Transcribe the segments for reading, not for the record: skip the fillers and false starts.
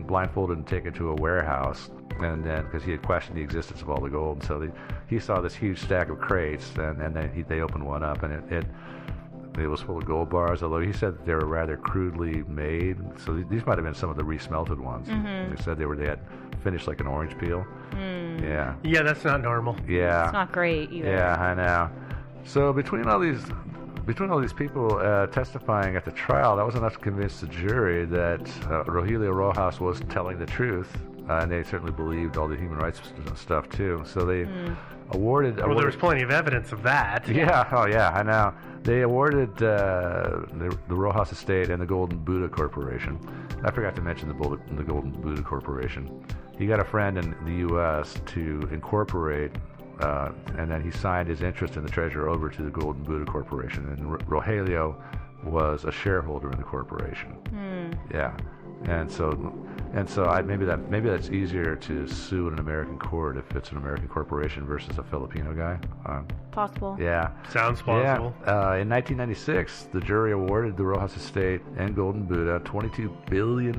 blindfolded and taken to a warehouse, and then because he had questioned the existence of all the gold, and so he saw this huge stack of crates, and then they opened one up, and it was full of gold bars, although he said that they were rather crudely made. So these might have been some of the resmelted ones. They said they had finished like an orange peel. Yeah. Yeah, that's not normal. Yeah. It's not great either. Yeah, I know. So between all these people testifying at the trial, that was enough to convince the jury that Rogelio Rojas was telling the truth, and they certainly believed all the human rights stuff too. So they awarded. Well, there was plenty of evidence of that. Yeah. Oh, yeah. I know. They awarded the Rojas estate and the Golden Buddha Corporation. I forgot to mention the Golden Buddha Corporation. He got a friend in the U.S. to incorporate, and then he signed his interest in the treasure over to the Golden Buddha Corporation. And Rogelio was a shareholder in the corporation. Yeah, and so maybe that's easier to sue in an American court if it's an American corporation versus a Filipino guy. Possible. Yeah. Sounds plausible. Yeah. In 1996, the jury awarded the Rojas estate and Golden Buddha $22 billion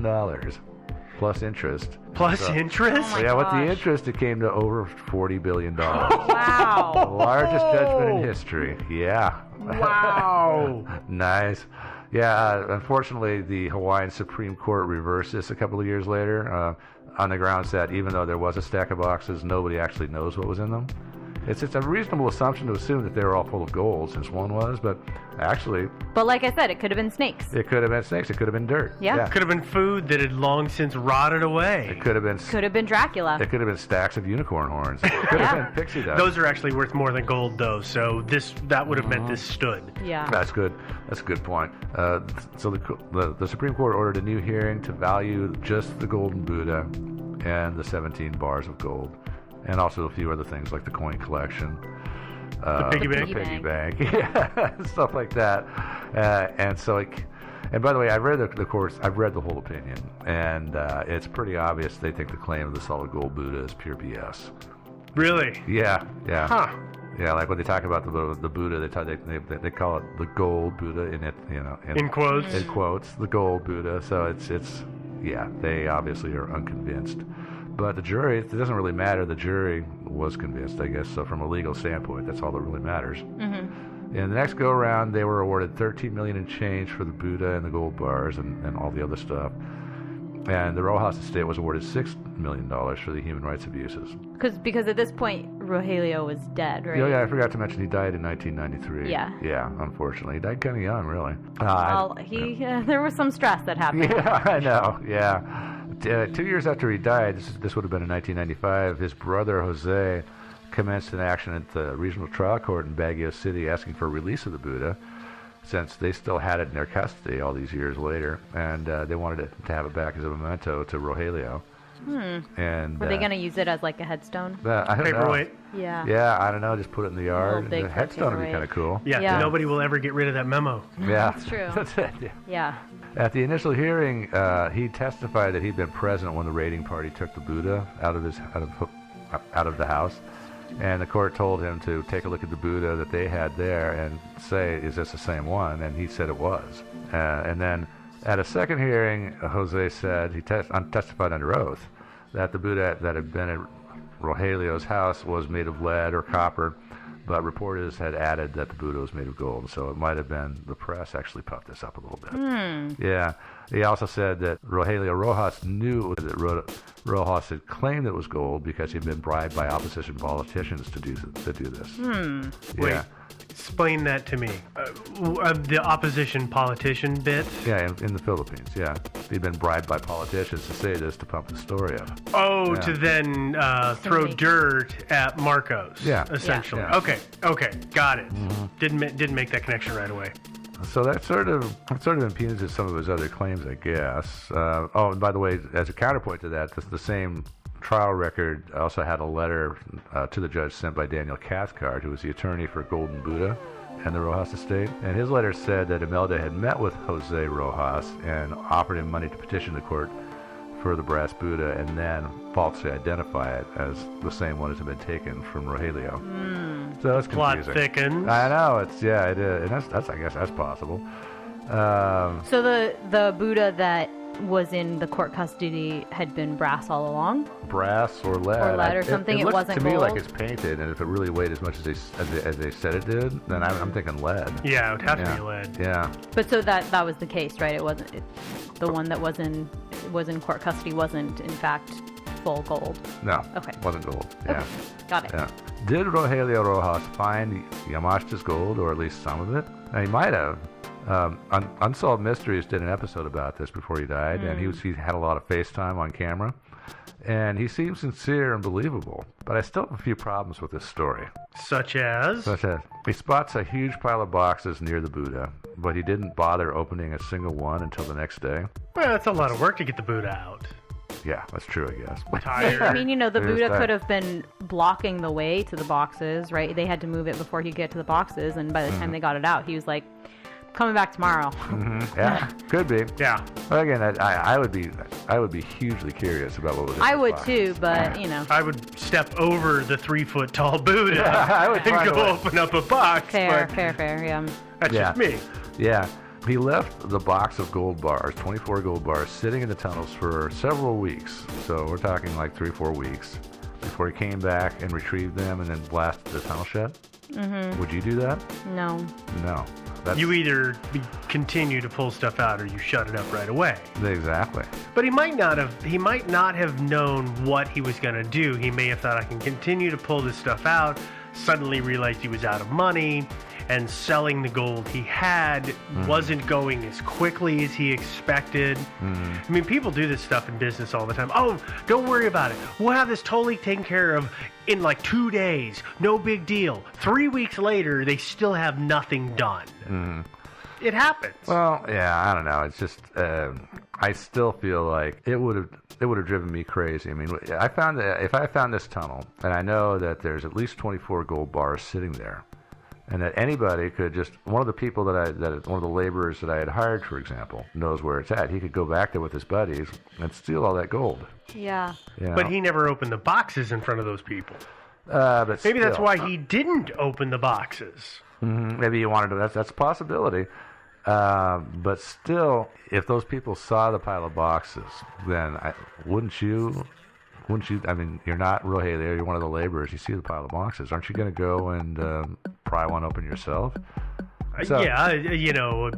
plus interest. Plus interest? Oh my Yeah, with the gosh. interest, it came to over $40 billion. The Wow. largest judgment in history. Yeah. Wow. Nice. Yeah, unfortunately, the Hawaiian Supreme Court reversed this a couple of years later on the grounds that even though there was a stack of boxes, nobody actually knows what was in them. It's a reasonable assumption to assume that they were all full of gold, since one was, but actually... But like I said, it could have been snakes. It could have been snakes. It could have been dirt. Yeah. Could have been food that had long since rotted away. It could have been... Could have been Dracula. It could have been stacks of unicorn horns. It could have been pixie dust. Those are actually worth more than gold, though, so that would have meant this stood. Yeah. That's good. That's a good point. So the Supreme Court ordered a new hearing to value just the Golden Buddha and the 17 bars of gold, and also a few other things like the coin collection. The piggy bank. The piggy bank. Yeah, stuff like that. And by the way, I've read the whole opinion, and it's pretty obvious they think the claim of the solid gold Buddha is pure BS. Really? Yeah. Huh. Yeah, like when they talk about the Buddha, they call it the gold Buddha In quotes. in quotes, the gold Buddha. So it's they obviously are unconvinced. But the jury, it doesn't really matter. The jury was convinced, I guess. So from a legal standpoint, that's all that really matters. In the next go-around, they were awarded $13 million in change for the Buddha and the gold bars and all the other stuff. And the Rojas estate was awarded $6 million for the human rights abuses. Because at this point, Rogelio was dead, right? Yeah, I forgot to mention he died in 1993. Yeah. Yeah, unfortunately. He died kind of young, really. Well, there was some stress that happened. Yeah, I know. Yeah. 2 years after he died, this would have been in 1995, his brother Jose commenced an action at the regional trial court in Baguio City asking for release of the Buddha, since they still had it in their custody all these years later, and they wanted to have it back as a memento to Rogelio. And Were they going to use it as like a headstone? I don't Paperweight. know. Yeah. Yeah, I don't know. Just put it in the yard. big The headstone would be paperweight. kind of cool. Yeah, nobody will ever get rid of that memo. Yeah, That's true. That's it. Yeah. Yeah. At the initial hearing, he testified that he'd been present when the raiding party took the Buddha out of the house, and the court told him to take a look at the Buddha that they had there and say, "Is this the same one?" And he said it was. And then at a second hearing, Jose said he testified under oath that the Buddha that had been at Rogelio's house was made of lead or copper, but reporters had added that the Buddha was made of gold, so it might have been the press actually puffed this up a little bit. Yeah. He also said that Rogelio Rojas knew that Rojas had claimed it was gold because he'd been bribed by opposition politicians to do this. Wait, explain that to me. The opposition politician bit? Yeah, in the Philippines, yeah. He'd been bribed by politicians to say this to pump the story up. Oh, Yeah. to then throw dirt at Marcos. Yeah. Essentially. Yeah. Okay, got it. Didn't make that connection right away. So that sort of impugns some of his other claims, I guess. And by the way, as a counterpoint to that, the same trial record also had a letter to the judge sent by Daniel Cathcart, who was the attorney for Golden Buddha and the Rojas estate. And his letter said that Imelda had met with Jose Rojas and offered him money to petition the court for the brass Buddha and then falsely identify it as the same one as had been taken from Rogelio. So that's Plot confusing. thickens. I know, it is. And that's I guess that's possible. So the Buddha that was in the court custody had been brass all along. Brass or lead. Or lead or something. It looks wasn't to me like gold. it's painted, and if it really weighed as much as they said it did, then I'm thinking lead. Yeah, it would have to be lead. Yeah. But so that was the case, right? It wasn't the one that was in court custody wasn't in fact full gold. No. Okay. Wasn't gold. Yeah. Okay. Got it. Yeah. Did Rogelio Rojas find Yamashita's gold, or at least some of it? Now, he might have. Unsolved Mysteries did an episode about this before he died, and he had a lot of FaceTime on camera, and he seemed sincere and believable. But I still have a few problems with this story. Such as? He spots a huge pile of boxes near the Buddha, but he didn't bother opening a single one until the next day. Well, that's a lot of work to get the Buddha out. Yeah, that's true, I guess. Tired. I mean, the It was Buddha tired. could have been blocking the way to the boxes, right? They had to move it before he could get to the boxes, and by the time they got it out, he was like, coming back tomorrow. Yeah, could be. Yeah. But again, I would be hugely curious about what was in I the would box. too, but I would step over the 3-foot tall Buddha Yeah, I would and find go a way. open up a box. fair, but yeah. That's Yeah. just me. Yeah. He left the box of gold bars, 24 gold bars, sitting in the tunnels for several weeks. So we're talking like 3-4 weeks before he came back and retrieved them and then blasted the tunnel shut. Mm-hmm. Would you do that? No. No. That's You either continue to pull stuff out or you shut it up right away. exactly. But he might not have known what he was going to do. He may have thought, I can continue to pull this stuff out, suddenly realized he was out of money, and selling the gold he had wasn't going as quickly as he expected. I mean, people do this stuff in business all the time. Oh, don't worry about it. We'll have this totally taken care of in like 2 days. No big deal. 3 weeks later, they still have nothing done. It happens. Well, yeah, I don't know. It's just I still feel like it would have driven me crazy. I mean, if I found this tunnel and I know that there's at least 24 gold bars sitting there, and that anybody could just, one of the people one of the laborers that I had hired, for example, knows where it's at. He could go back there with his buddies and steal all that gold. Yeah. You know? But he never opened the boxes in front of those people. But Maybe that's still. why he didn't open the boxes. Maybe you wanted to. That's a possibility. But still, if those people saw the pile of boxes, then wouldn't you? I mean, you're not Rogelio. You're one of the laborers. You see the pile of boxes. Aren't you going to go and pry one open yourself? So- Yeah,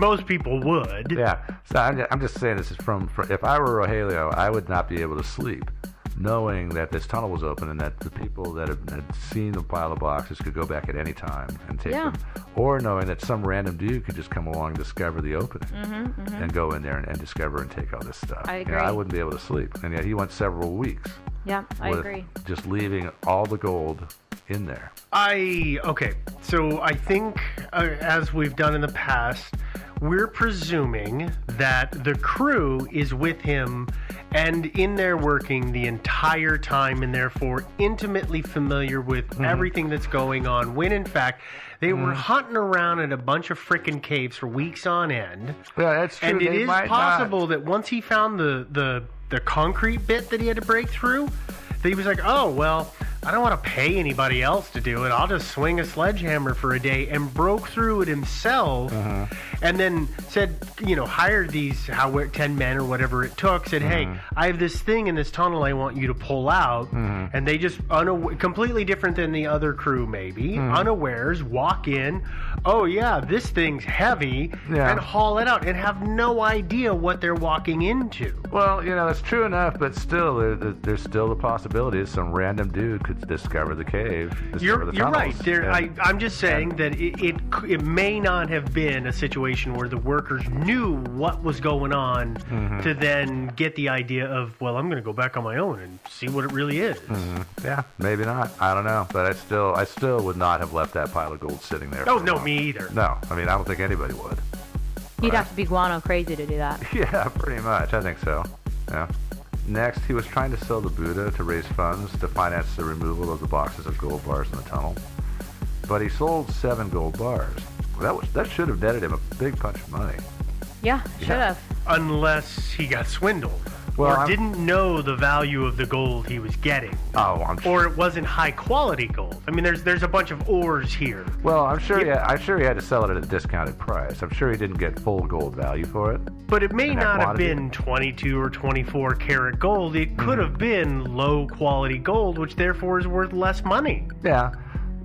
most people would. Yeah. So I'm just saying this is from if I were Rogelio, I would not be able to sleep, knowing that this tunnel was open and that the people that had seen the pile of boxes could go back at any time and take them, or knowing that some random dude could just come along and discover the opening and go in there and discover and take all this stuff. I You know, agree. I wouldn't be able to sleep, and yet he went several weeks Yeah, I with agree. just leaving all the gold in there. Okay, so I think, as we've done in the past, we're presuming that the crew is with him and in there working the entire time and therefore intimately familiar with everything that's going on, when in fact they were hunting around in a bunch of frickin' caves for weeks on end. Yeah, that's true. And it They is might possible that once he found the concrete bit that he had to break through, that he was like, oh, well, I don't want to pay anybody else to do it. I'll just swing a sledgehammer for a day, and broke through it himself. And then said, hired these 10 men or whatever it took, said, hey, I have this thing in this tunnel I want you to pull out. And they just, completely different than the other crew maybe, unawares, walk in, oh yeah, this thing's heavy, and haul it out and have no idea what they're walking into. Well, that's true enough, but still, there's still the possibility some random dude could discover the cave. You're right. Yeah. I'm just saying that it may not have been a situation where the workers knew what was going on to then get the idea of, well, I'm going to go back on my own and see what it really is. Yeah, maybe not. I don't know, but I still would not have left that pile of gold sitting there. Oh, for no, long. me either. No, I mean, I don't think anybody would. You'd have to be guano crazy to do that. Yeah, pretty much. I think so. Yeah. Next, he was trying to sell the Buddha to raise funds to finance the removal of the boxes of gold bars in the tunnel. But he sold 7 gold bars. That should have netted him a big punch of money. Yeah, should have. Unless he got swindled. Well, or didn't know the value of the gold he was getting. Oh, I'm sure. Or it wasn't high quality gold. I mean, there's a bunch of ores here. Well, I'm sure he had to sell it at a discounted price. I'm sure he didn't get full gold value for it. But it may In that not have quantity. been 22 or 24 karat gold. It could have been low quality gold, which therefore is worth less money. Yeah,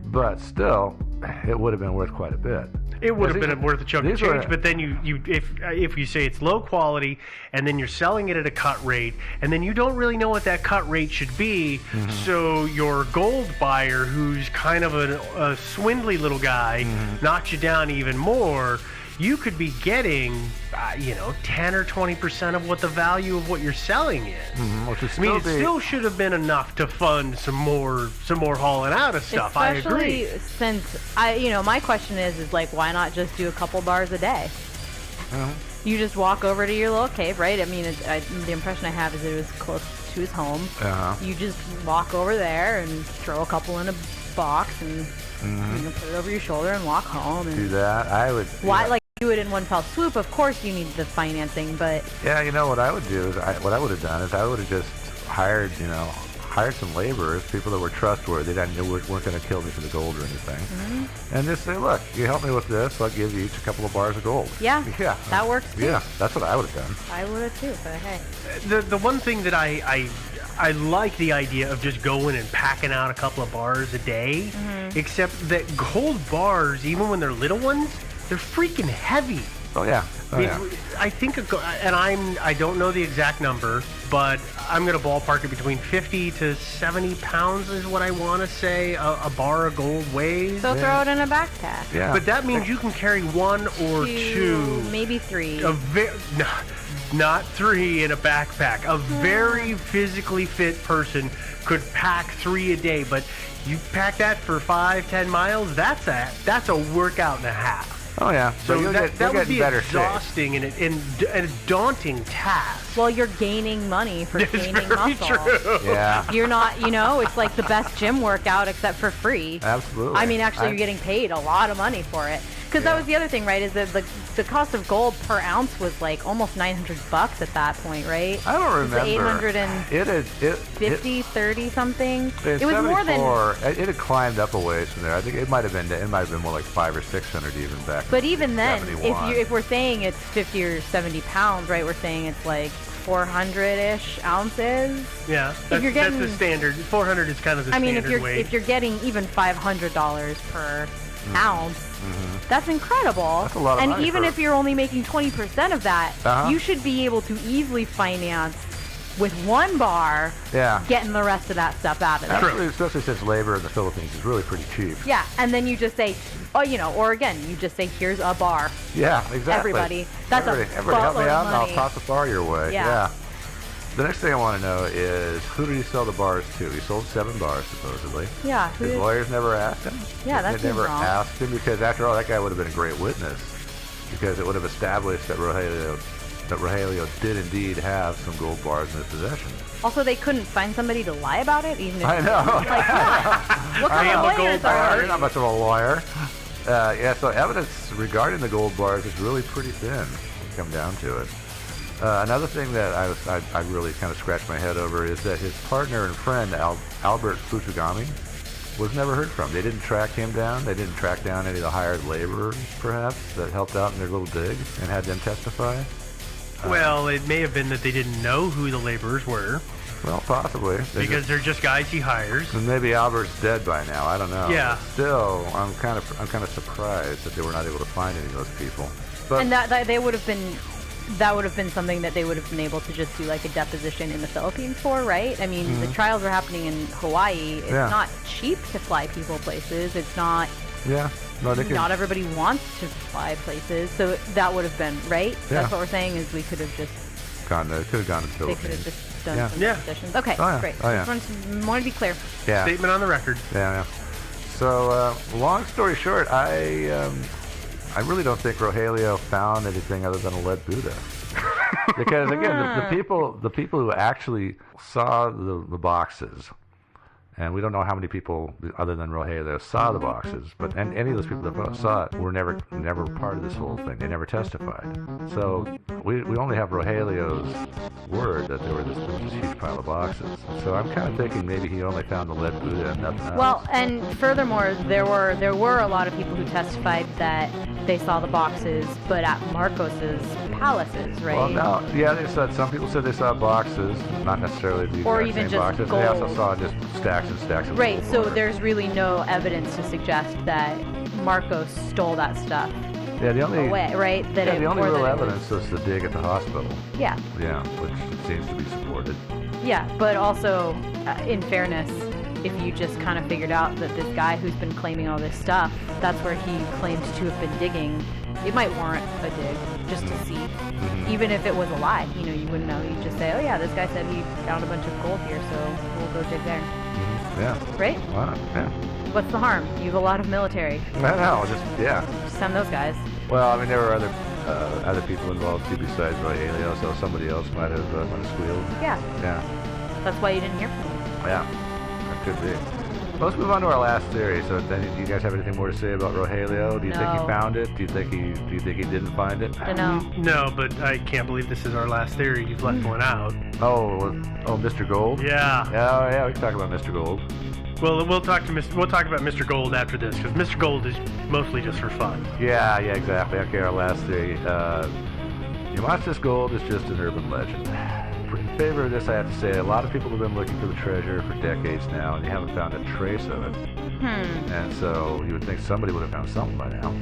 but still, it would have been worth quite a bit. It would have These- been worth a chunk of these change, were- but then if you say it's low quality and then you're selling it at a cut rate, and then you don't really know what that cut rate should be, so your gold buyer, who's kind of a swindly little guy, knocks you down even more. You could be getting, 10 or 20% of what the value of what you're selling is. Which would I mean, still it be, still should have been enough to fund some more hauling out of stuff. I agree. Especially since my question is like, why not just do a couple bars a day? You just walk over to your little cave, right? I mean, the impression I have is it was close to his home. You just walk over there and throw a couple in a box and put it over your shoulder and walk home. And do that. I would. why, like, do it in one fell swoop? Of course, you need the financing, but Yeah, you know what I would do is what I would have done is I would have just hired some laborers, people that were trustworthy, that I knew weren't going to kill me for the gold or anything, and just say, look, you help me with this, I'll give you each a couple of bars of gold. yeah, that works too. Yeah, that's what I would have done. I would have too, but hey. The one thing that I like the idea of just going and packing out a couple of bars a day, except that gold bars, even when they're little ones, they're freaking heavy. Oh yeah. Oh, yeah. I think, I don't know the exact number, but I'm going to ballpark it between 50 to 70 pounds is what I want to say a bar of gold weighs. So throw it in a backpack. Yeah. But that means you can carry one or two. Maybe three. Not three in a backpack. A very physically fit person could pack 3 a day, but you pack that for 5-10 miles, that's a workout and a half. Oh yeah. So you'll that get would in be better shape. exhausting and a daunting task. Well, you're gaining money for It's gaining very muscle. true. Yeah. You're not, it's like the best gym workout except for free. Absolutely. I mean, actually, you're getting paid a lot of money for it. Because that was the other thing, right? Is that the cost of gold per ounce was like almost $900 at that point, right? I don't remember. It was 850, It 30 something. It It was more than. It had climbed up a ways from there. I think it might have been more like 500 or 600 even back. But even then, 71. if we're saying it's 50 or 70 pounds, right? We're saying it's like 400-ish ounces. Yeah, If you're getting- that's the standard. 400 is kind of the I mean, standard weight. if you're getting even $500 per ounce, that's incredible. That's a lot of and money even for- if you're only making 20% of that, you should be able to easily finance with one bar, Yeah. getting the rest of that stuff out of it. Actually, especially since labor in the Philippines is really pretty cheap. Yeah, and then you just say, or again, you just say, here's a bar. Yeah, exactly. Everybody. That's a everybody help me buttload out, of and I'll money. toss a bar your way. Yeah. The next thing I want to know is who did he sell the bars to? He sold 7 bars supposedly. Yeah. His lawyers never asked him. Yeah, that They seems never wrong. asked him because after all, that guy would have been a great witness because it would have established that Rogelio did indeed have some gold bars in his possession. Also, they couldn't find somebody to lie about it, even if I know. Like, come on. What I kind am of a lawyers gold are bar. You're you? not much of a lawyer. So evidence regarding the gold bars is really pretty thin, come down to it. Another thing that I really kind of scratched my head over is that his partner and friend, Albert Fujigami, was never heard from. They didn't track him down. They didn't track down any of the hired laborers, perhaps, that helped out in their little dig and had them testify. Well, it may have been that they didn't know who the laborers were Well, possibly. because they're just guys he hires. And maybe Albert's dead by now. I don't know. Yeah. But still, I'm kind of surprised that they were not able to find any of those people. But And that they would have been. That would have been something that they would have been able to just do like a deposition in the Philippines for, right? I mean, the trials are happening in Hawaii. It's Yeah. not cheap to fly people places. It's not. yeah, no, they could. Not everybody wants to fly places, so that would have been right. Yeah. That's what we're saying is we could have just Could have gone to the they could have Philippines. just done Yeah. some Yeah. depositions. Okay, Oh, yeah. great. Oh, yeah. Just want to be clear. Yeah. Statement on the record. Yeah. So, long story short, I really don't think Rogelio found anything other than a lead Buddha. Because again, the people who actually saw the boxes, and we don't know how many people other than Rogelio saw the boxes, but and any of those people that saw it were never part of this whole thing. They never testified. So we only have Rogelio's word that there was this huge pile of boxes. So I'm kind of thinking maybe he only found the lead Buddha and nothing else. Well, and furthermore, there were a lot of people who testified that they saw the boxes, but at Marcos's palaces, right? Well, no, yeah, they said some people said they saw boxes, not necessarily the or exact even same just boxes. gold. They also saw just stacks and stacks of Right. gold So water. there's really no evidence to suggest that Marcos stole that stuff Yeah, the only away, right? That yeah, it, the only or real that it was- evidence was the dig at the hospital. Yeah. Yeah, which seems to be supported. Yeah, but also, in fairness, if you just kind of figured out that this guy who's been claiming all this stuff, that's where he claimed to have been digging, it might warrant a dig just to see. Mm-hmm. Even if it was a lie, you wouldn't know. You'd just say, oh yeah, this guy said he found a bunch of gold here, so we'll go dig there. Mm-hmm. Yeah. Right? Why not? Yeah. What's the harm? You have a lot of military. No, yeah. Just send those guys. Well, I mean, there were other people involved too besides Rogelio, so somebody else might have squealed. Yeah. Yeah. That's why you didn't hear from me. Yeah. That could be. Well, let's move on to our last theory. So, then, do you guys have anything more to say about Rogelio? Do you think he No. found it? Do you think he didn't find it? I know. No, but I can't believe this is our last theory. You've left one out. Oh, Mr. Gold. Yeah. Oh, yeah. We can talk about Mr. Gold. Well, we'll talk about Mr. Gold after this, because Mr. Gold is mostly just for fun. Yeah, exactly. Okay, our last theory. Yamacha's Gold is just an urban legend. In favor of this, I have to say, a lot of people have been looking for the treasure for decades now, and you haven't found a trace of it. And so you would think somebody would have found something by now.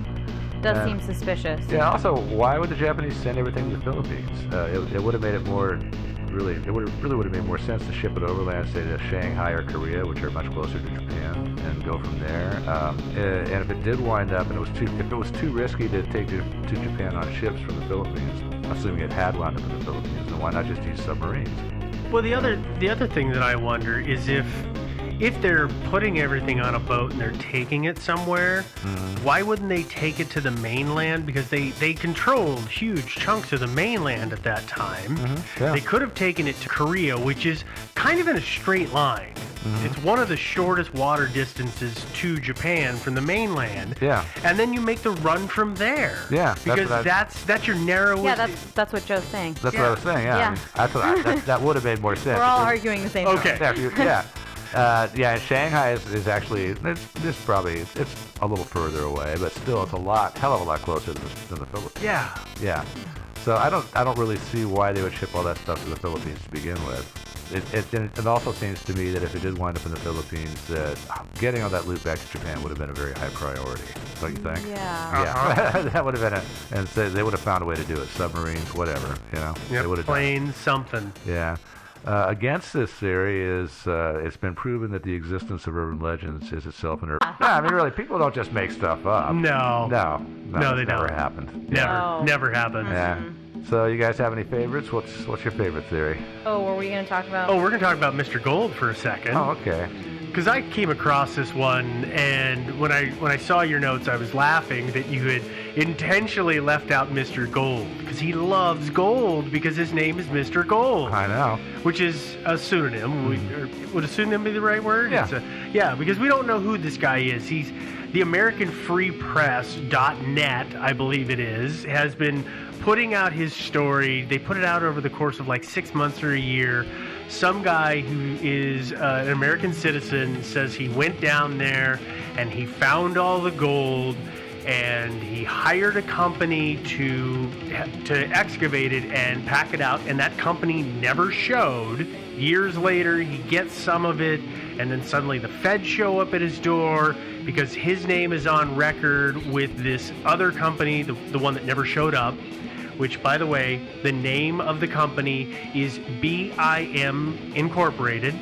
Does And- seem suspicious. Yeah. Also, why would the Japanese send everything to the Philippines? It would have made it more. It would have made more sense to ship it overland, say to Shanghai or Korea, which are much closer to Japan, and go from there. And if it did wind up, and if it was too risky to take to Japan on ships from the Philippines, assuming it had wound up in the Philippines, then why not just use submarines? Well, the other thing that I wonder is if they're putting everything on a boat and they're taking it somewhere, why wouldn't they take it to the mainland? Because they controlled huge chunks of the mainland at that time. Yeah. They could have taken it to Korea, which is kind of in a straight line. It's one of the shortest water distances to Japan from the mainland. Yeah. And then you make the run from there. Yeah, Because that's your narrowest. Yeah, that's what Joe's saying. That's what I was saying. Yeah. Yeah. I mean, that's what that would have made more sense. We're all arguing the same Okay. thing. Yeah. Yeah, and Shanghai is actually it's a little further away, but still it's hell of a lot closer than the Philippines. Yeah. Yeah. So I don't really see why they would ship all that stuff to the Philippines to begin with. It also seems to me that if it did wind up in the Philippines, that getting all that loot back to Japan would have been a very high priority. Don't you think? Yeah. Yeah. That would have been and so they would have found a way to do it. Submarines, whatever. They would have done it. Planes, something. Yeah. Against this theory is it's been proven that the existence of urban legends is itself an urban. No, I mean really, people don't just make stuff up. No. No, they never don't. happened. Never happened. Yeah. So you guys have any favorites? What's your favorite theory? Oh, were we going to talk about? Oh, we're going to talk about Mr. Gold for a second. Oh, okay. Because I came across this one, and when I saw your notes, I was laughing that you had intentionally left out Mr. Gold, because he loves gold, because his name is Mr. Gold. I know. Which is a pseudonym. Would a pseudonym be the right word? Yeah. Yeah, because we don't know who this guy is. He's the AmericanFreePress.net, I believe it is, has been putting out his story. They put it out over the course of like 6 months or a year. Some guy who is an American citizen says he went down there and he found all the gold, and he hired a company to excavate it and pack it out, and that company never showed. Years later, he gets some of it, and then suddenly the feds show up at his door because his name is on record with this other company, the one that never showed up, which, by the way, the name of the company is BIM Incorporated,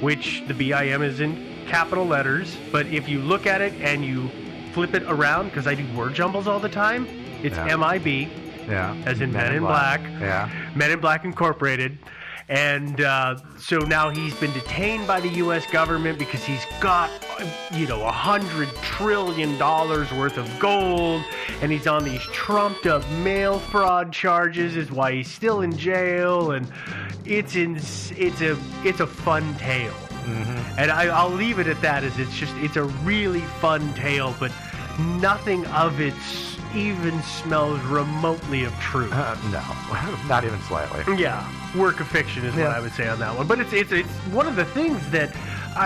which the BIM is in capital letters, but if you look at it and you flip it around, because I do word jumbles all the time, it's MIB, as in Men in Black. Yeah. Men in Black Incorporated. And so now he's been detained by the U.S. government because he's got, $100 trillion worth of gold, and he's on these trumped up mail fraud charges, is why he's still in jail, and it's a fun tale. Mm-hmm. And I'll leave it at that, as it's a really fun tale, but nothing of it's even smells remotely of truth. No, not even slightly. Yeah, work of fiction is what I would say on that one. But it's one of the things that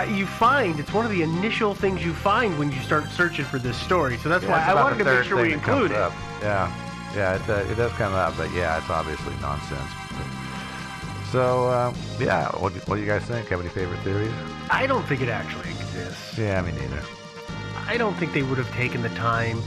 you find. It's one of the initial things you find when you start searching for this story. So that's why I wanted to make sure we include it. Yeah, it does come up, but yeah, it's obviously nonsense. So, what do you guys think? Have any favorite theories? I don't think it actually exists. Yeah, me neither. I don't think they would have taken the time